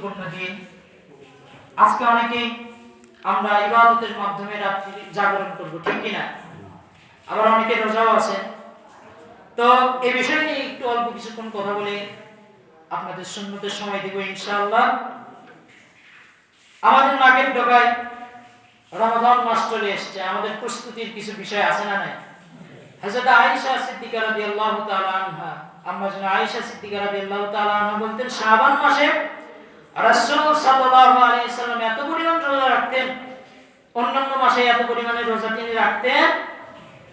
গুরুত্বপূর্ণ দিন। আজকে অনেকেই আমরা ইবাদতের মাধ্যমে রাত্রি জাগরণ করব, ঠিক কিনা? আবার অনেকে রোজাও আছে। তো এই বিষয় নিয়ে একটু অল্প কিছুক্ষণ কথা বলে আপনাদের সুন্নতের সময় দেব ইনশাআল্লাহ। আমাদের নাকের ডগায় রমাদান মাস চলে এসেছে, আমাদের প্রস্তুতির কিছু বিষয় আছে না নাই? হযরত আয়েশা সিদ্দিকা রাদিয়াল্লাহু তাআলা আনহা, আম্মা জান আয়েশা সিদ্দিকা রাদিয়াল্লাহু তাআলা আনহা বলতেন, শাবান মাসে রাসূল সাল্লাল্লাহু আলাইহি সাল্লাম এত পরিমাণ রোজা রাখতেন, অন্যান্য মাসে এত পরিমাণে রোজা তিনি রাখতেন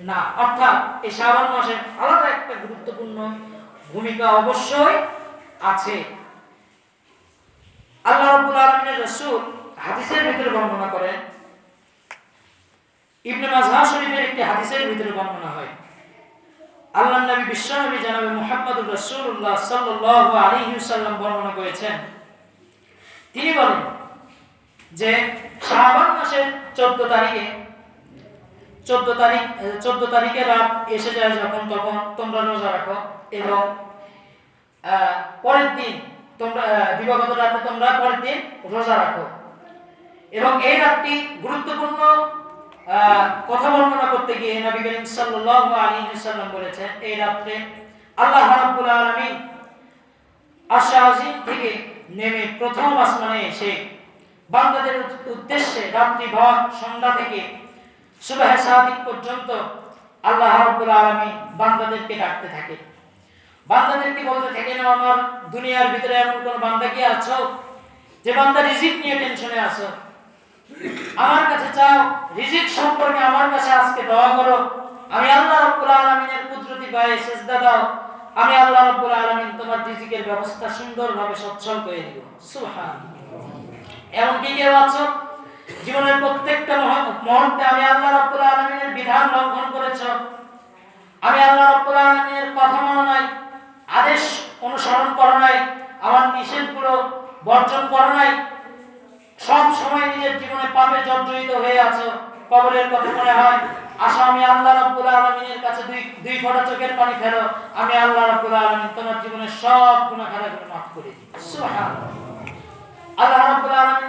না। অর্থাৎ এই শাবান মাসে আলাদা একটা গুরুত্বপূর্ণ ভূমিকা অবশ্যই আছে। আল্লাহ রাব্বুল আলামিনের রাসূল হাদিসের ভিতরে বর্ণনা করেন, ইবনে মাজাহ শরীফের একটি হাদিসের ভিতরে বর্ণনা হয়, আল্লাহর নবী বিশ্বনবী জনাবে মুহাম্মদুর রাসূলুল্লাহ সাল্লাল্লাহু আলাইহি ওয়াসাল্লাম বর্ণনা করেছেন। তিনি বলেন যে শাবান মাসের 14 তারিখে রাত এসে যায় যখন, তখন তোমরা রোজা রাখো এবং পরের দিন তোমরা দিবাগত রাতে তোমরা পরের দিন রোজা রাখো। এবং এই রাতটি গুরুত্বপূর্ণ কথা বর্ণনা করতে গিয়ে নবী করিম সাল্লাল্লাহু আলাইহি ওয়াসাল্লাম বলেছেন, এই রাতে আল্লাহ রাব্বুল আলামিন আরশ আজিম থেকে নেমে প্রথম আসমানে এসে বান্দাদের উদ্দেশ্যে রাত্রিভর সন্ধ্যা থেকে সুবহ সাদিক পর্যন্ত আল্লাহ রাব্বুল আলামিন বান্দাদেরকে ডাকতে থাকে। বান্দাদেরকে বলতে থাকেন, আমার দুনিয়ার ভিতরে এমন কোন বান্দা কি আছো যে বান্দা রিজিক নিয়ে টেনশনে আছো? আমার কাছে চাও, রিজিক সম্পর্কে আমার কাছে আজকে দোয়া করো, আমি আল্লাহ রাব্বুল আলামিনের কুদরতি পায়ে সিজদা দাও, আমি আল্লাহ রাব্বুল আলামিন তোমার রিজিকের ব্যবস্থা সুন্দরভাবে সচ্ছল করে দিব। সুবহানাল্লাহ। এমন কি কেউ আছো জীবনের প্রত্যেকটা মুহূর্তে আমি আল্লাহ রাব্বুল আলামিনের বিধান লঙ্ঘন করেছো, আমি আল্লাহ রাব্বুল আলামিনের কথা মানো নাই, আদেশ অনুসরণ করো নাই, আমার নিষেধগুলো বর্জন করো নাই, সব সময় নিজের জীবনে পাপে জর্জরিত হয়ে আছো, কবরের কথা মনে হয়, আসো আমি আল্লাহ রাব্বুল আলামিনের কাছে দুই ফোঁটা চোখের পানি ফেলো, আমি আল্লাহ রাব্বুল আলামিন তোমার জীবনের সব গুনাহ খাতাগুলো মাফ করে দিই। সুবহানাল্লাহ। আল্লাহ রাব্বুল আলামিন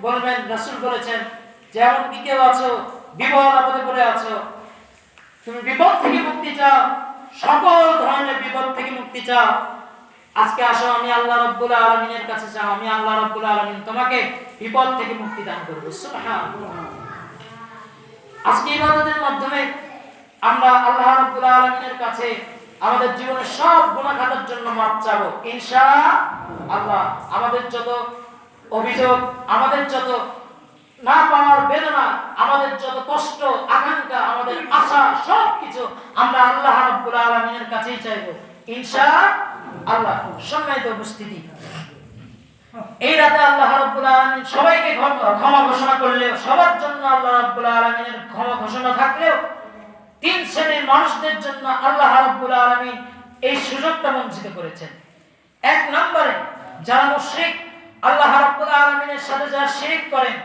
বলবেন, রাসূল বলেছেন, যেমন কি কেউ আছো বিপদ আপদে পড়ে আছো, তুমি বিপদ থেকে মুক্তি চাও, সকল ধরনের বিপদ থেকে মুক্তি চাও, আজকে আসো আমি আল্লাহ রাব্বুল আলামিনের কাছে যাও, আমি আল্লাহ রাব্বুল আলামিন তোমাকে বিপদ থেকে মুক্তি দান করব। সুবহানাল্লাহ। আজকে ইবাদতের মাধ্যমে আমরা আল্লাহ রাব্বুল আলামিনের কাছে আমাদের জীবনের সব গুনাহ খাতার জন্য মাফ চাবো ইনশাআল্লাহ। আমাদের যত অভিযোগ, আমাদের যত না পাওয়ার বেদনা, আমাদের যত কষ্ট আকাঙ্ক্ষা, আমাদের আশা, সবকিছু আমরা আল্লাহ রাব্বুল আলামিনের কাছেই চাইবো ইনশাআল্লাহ। সম্মানিত উপস্থিতি, এই রাতে আল্লাহ রাব্বুল আলামিন সবাইকে ক্ষমা ঘোষণা করলেও, সবার জন্য আল্লাহ রাব্বুল আলামিনের ক্ষমা ঘোষণা থাকলেও, তিন শ্রেণীর মানুষদের জন্য আল্লাহ রাব্বুল আলামিন এই সুযোগটা বঞ্চিত করেছেন। এক নম্বরে যারা মুশরিক, আল্লাহ রাব্বুল আলামিনের সাথে যারা শিরক করেন,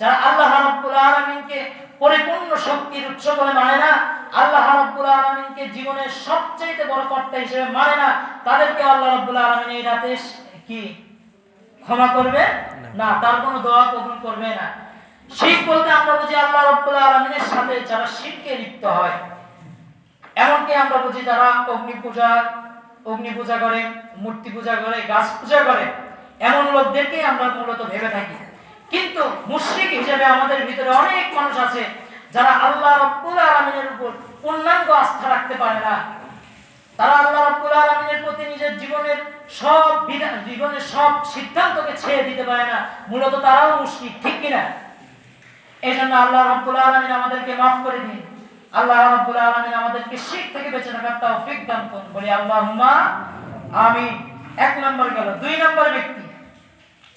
যারা আল্লাহ রাব্বুল আলামিনকে পরিপূর্ণ শক্তির উৎস বলে মানে না, আল্লাহ রাব্বুল আলামিনকে জীবনের সবচেয়ে বড় কর্তা হিসেবে মানে না, তাদেরকে আল্লাহ রাব্বুল আলামিন এই রাতে কি ক্ষমা করবে না, তার কোনো দোয়া কবুল করবে না। শিরক বলতে আমরা বুঝি আল্লাহ রাব্বুল আলামিনের সাথে যারা শিরকে লিপ্ত হয়, এমনকি আমরা বুঝি যারা অগ্নি পূজা করে, মূর্তি পূজা করে, গাছ পূজা করে, এমন লোকদেরকেই আমরা মূলত ভেবে থাকি। কিন্তু মুশরিক হিসেবে আমাদের ভিতরে অনেক মানুষ আছে যারা আল্লাহ রাব্বুল আলামিনের উপর পূর্ণাঙ্গ আস্থা রাখতে পারে না, তারা আল্লাহ রাব্বুল আলামিনের প্রতি নিজের জীবনের সব সিদ্ধান্তকে ছেড়ে দিতে পারে না, মূলত তারাও মুশরিক, ঠিক কিনা? এই জন্য আল্লাহ রাব্বুল আলামিন আমাদেরকে মাফ করে দিন, আল্লাহ রাব্বুল আলামিন আমাদেরকে শিরক থেকে বেঁচে থাকার তৌফিক দান করুন, বলি আল্লাহুম্মা আমিন। এক নম্বর গেল। দুই নম্বর ব্যক্তি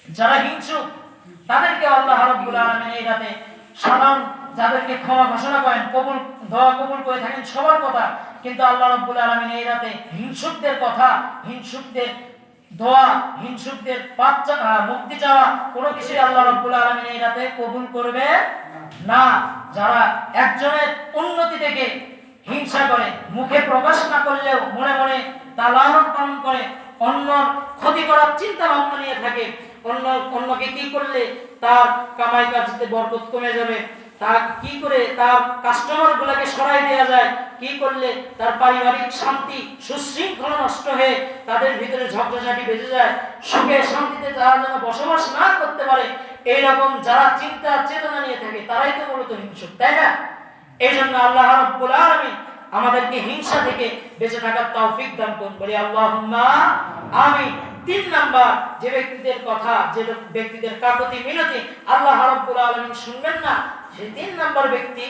যারা হিংসুক, তাদেরকে আল্লাহ রাব্বুল আলামিন এই রাতে সাধারণ যাদেরকে ক্ষমা ঘোষণা করেন, দোয়া কবুল করে থাকেন সবার কথা, কিন্তু আল্লাহ রাব্বুল আলামিন এই রাতে হিংসুকদের কথা, হিংসুকদের দোয়া, হিংসুকদের মুক্তি চাওয়া কোনো কিছুই আল্লাহ রাব্বুল আলামিন এই রাতে কবুল করবে না। যারা একজনের উন্নতি থেকে হিংসা করে, মুখে প্রকাশ না করলেও মনে মনে তা লালন পালন করে, অন্যর ক্ষতি করার চিন্তা ভাবনা নিয়ে থাকে, অন্য অন্যকে কি করলে তার কামাই কাজে বরকত কমে যাবে, তা কি করে তার কাস্টমার গুলাকে সরাই দেওয়া যায়, কি করলে তার পারিবারিক শান্তি সুশৃঙ্খলা নষ্ট হয়ে তাদের ভিতরে ঝগড়াঝাটি বেজে যায়, সুখে শান্তিতে তারা যেন বসবাস না করতে পারে, এইরকম যারা চিন্তা চেতনা নিয়ে থাকে তারাই তো মূলত হিংসুক, তাই না? এই জন্য আল্লাহ রাব্বুল আলামিন আমাদেরকে হিংসা থেকে বেঁচে থাকার তৌফিক দান করুন, বলি আল্লাহুম্মা আমিন। 3 নাম্বার যে ব্যক্তিদের কথা, যে ব্যক্তিদের কাকুতি মিনতি আল্লাহ রাব্বুল আলামিন শুনবেন না, সেই 3 নাম্বার ব্যক্তি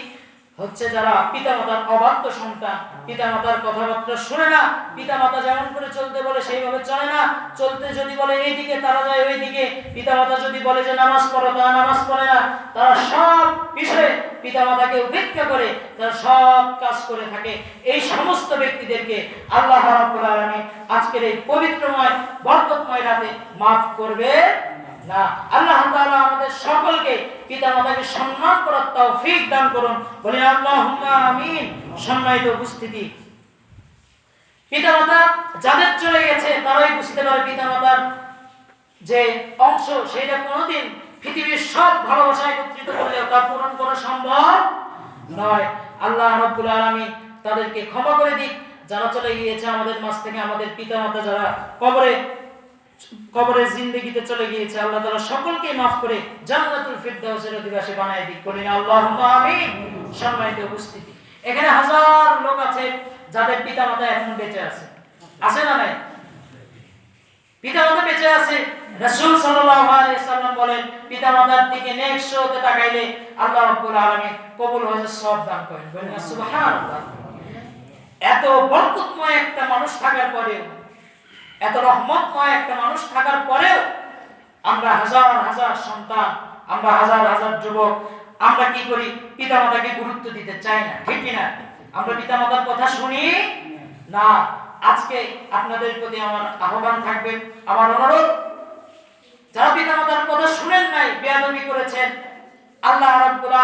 হচ্ছে যারা পিতামাতার অবাধ্য সন্তান, পিতামাতার কথাবার্তা শুনে না, পিতামাতা যেমন করে চলতে বলে সেইভাবে চলে না, চলতে যদি বলে এইদিকে তারা যায় ওইদিকে, পিতামাতা যদি বলে যে নামাজ পড়ো তারা নামাজ পড়ে না, তারা সব বিষয়ে পিতামাতাকে উপেক্ষা করে তারা সব কাজ করে থাকে। এই সমস্ত ব্যক্তিদেরকে আল্লাহ রাব্বুল আলামিন আজকের এই পবিত্রময় বরকতময় রাতে মাফ করবে না। আল্লাহ তাআলা আমাদের সকলকে পিতামাতাকে সম্মান করার তৌফিক দান করুন, বলি আল্লাহুম্মা আমিন। সম্মানিত উপস্থিতি, পিতামাতা যাদের চলে গেছে তারাই বুঝতে পারে পিতামাতার যে অংশ সেটা কোনোদিন পৃথিবীর সব ভালোবাসা একত্রিত করলেও তা পূরণ করা সম্ভব নয়। আল্লাহ রাব্বুল আলামিন তাদেরকে ক্ষমা করে দিক যারা চলে গিয়েছে আমাদের মাঝ থেকে, আমাদের পিতামাতা যারা কবরের জিন্দেগিতে চলে গিয়েছে, আল্লাহ তাআলা সকলকে মাফ করে জান্নাতুল ফিরদাউসের অধিবাসী বানায় দিক, বলেন আল্লাহুম্মা আমিন। সম্মানিত উপস্থিতি, এখানে হাজার লোক আছে যাদের পিতামাতা এখন বেঁচে আছে, আছে না নাই? পিতামাতা বেঁচে আছে। রাসূল সাল্লাল্লাহু আলাইহি সাল্লাম বলেন পিতামাতার দিকে নেক শোতে তাকাইলে আল্লাহ রাব্বুল আলামিন কবুল হজের সওয়াব দান করেন, বলেন সুবহানাল্লাহ। এত বরকতময় একটা মানুষ থাকার পরেও, এত রহমতময় একটা মানুষ থাকার পরেও আমরা হাজার হাজার সন্তান, আমরা হাজার হাজার যুবক, আমরা কি করি? পিতামাতাকে গুরুত্ব দিতে চাই না, ঠিক কি না? আমরা পিতামাতার কথা শুনি না। আজকে আপনাদের প্রতি আমার আহ্বান থাকবে, আমার অনুরোধ, যারা পিতামাতার কথা শুনেন নাই, বেয়াদবি করেছেন, আল্লাহ রাব্বুল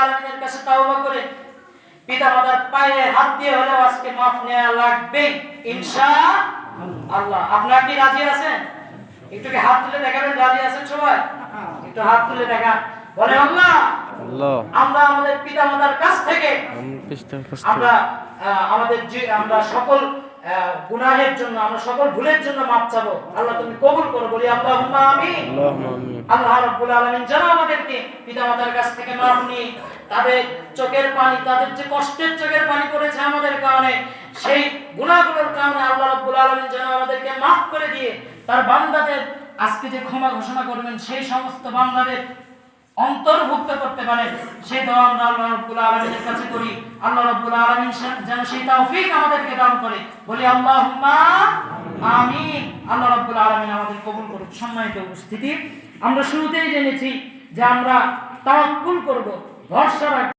আলামিনের কাছে তাওবা করে পিতামাতার পায়ে হাত দিয়ে হলেও আজকে মাফ নেওয়া লাগবে ইনশাআল্লাহ। আপনারা কি রাজি আছেন? একটু কি হাত তুলে দেখাবেন রাজি আছেন সবাই? একটু হাত তুলে দেখান, বলেন আল্লাহ আমরা আমাদের পিতামাতার কাছ থেকে আমরা সকল গুনাহের জন্য, আমরা সকল ভুলের জন্য মাফ চাবো, আল্লাহ তুমি কবুল করো, বলি আল্লাহুম্মা আমিন। আল্লাহ রাব্বুল আলামিন যেন আমাদেরকে পিতামাতার কাছ থেকে মাফ নিয়ে তাদের চোখের পানি, তাদের যে কষ্টের চোখের পানি পড়েছে আমাদের কারণে, সেই গুনাহগুলোর কারণে আল্লাহ রাব্বুল আলামিন যেন আমাদেরকে মাফ করে দিয়ে তার বান্দাদের আজকে যে ক্ষমা ঘোষণা করবেন সেই সমস্ত বান্দাদের অন্তর্ভুক্ত করতে পারেন, সেই দোয়া আমরা আল্লাহ রাব্বুল আলামিনের কাছে করি। আল্লাহ রাব্বুল আলামিন যেন সেই তৌফিক আমাদেরকে দান করে, বলি আল্লাহুম্মা আমিন। আল্লাহ রাব্বুল আলামিন আমাদের কবুল করুন। সম্মানিত উপস্থিতি, আমরা শুরুতেই জেনেছি যে আমরা তাওয়াক্কুল করব, ভরসা রাখব